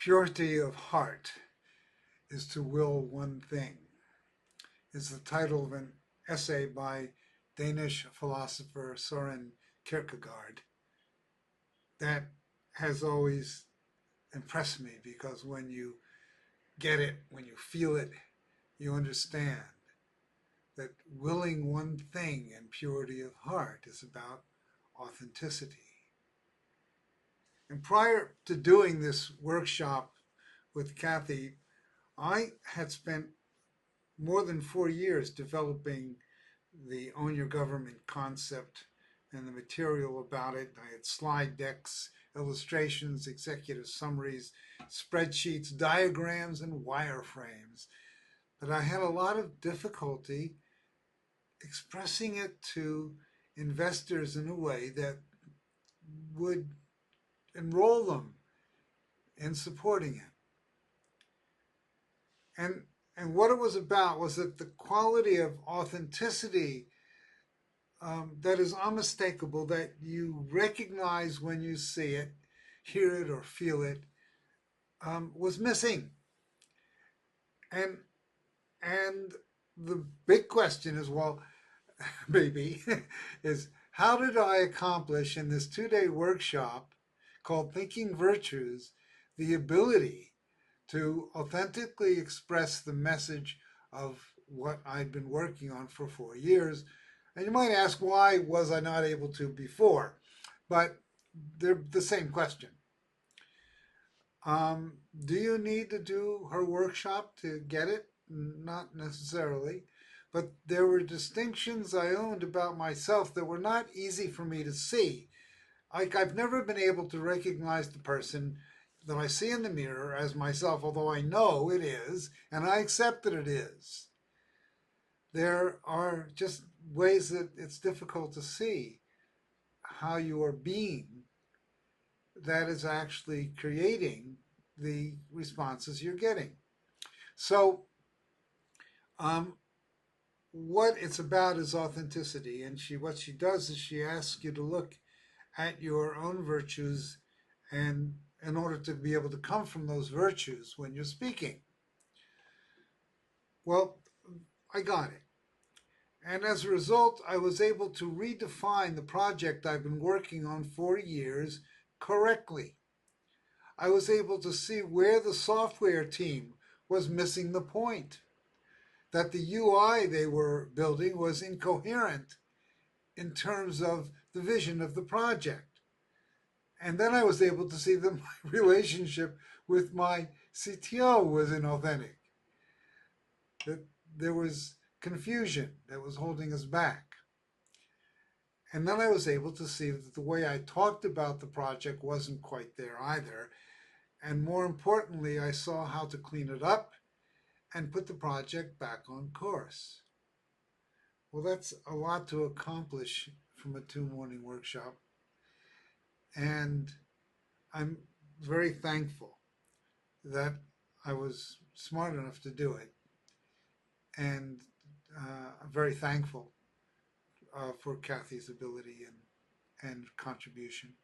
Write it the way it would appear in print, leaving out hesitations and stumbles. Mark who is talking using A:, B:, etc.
A: Purity of heart is to will one thing, is the title of an essay by Danish philosopher Søren Kierkegaard that has always impressed me, because when you get it, when you feel it, you understand that willing one thing and purity of heart is about authenticity. And prior to doing this workshop with Kathy, I had spent more than 4 years developing the Own Your Government concept and the material about it. I had slide decks, illustrations, executive summaries, spreadsheets, diagrams, and wireframes. But I had a lot of difficulty expressing it to investors in a way that would enroll them in supporting it. And what it was about was that the quality of authenticity that is unmistakable, that you recognize when you see it, hear it, or feel it, was missing. And the big question is, well, maybe, is how did I accomplish in this 2-day workshop called ThinkVirtues the ability to authentically express the message of what I'd been working on for 4 years? And you might ask, why was I not able to before? But they're the same question. Do you need to do her workshop to get it? Not necessarily. But there were distinctions I owned about myself that were not easy for me to see. Like, I've never been able to recognize the person that I see in the mirror as myself, although I know it is, and I accept that it is. There are just ways that it's difficult to see how you are being that is actually creating the responses you're getting. So what it's about is authenticity, and what she does is she asks you to look at your own virtues, and in order to be able to come from those virtues when you're speaking. Well, I got it. And as a result, I was able to redefine the project I've been working on for years correctly. I was able to see where the software team was missing the point, that the UI they were building was incoherent in terms of the vision of the project. And then I was able to see that my relationship with my CTO was inauthentic, that there was confusion that was holding us back. And then I was able to see that the way I talked about the project wasn't quite there either. And more importantly, I saw how to clean it up and put the project back on course. Well, that's a lot to accomplish from a 2-morning workshop. And I'm very thankful that I was smart enough to do it. And I'm very thankful for Kathy's ability and contribution.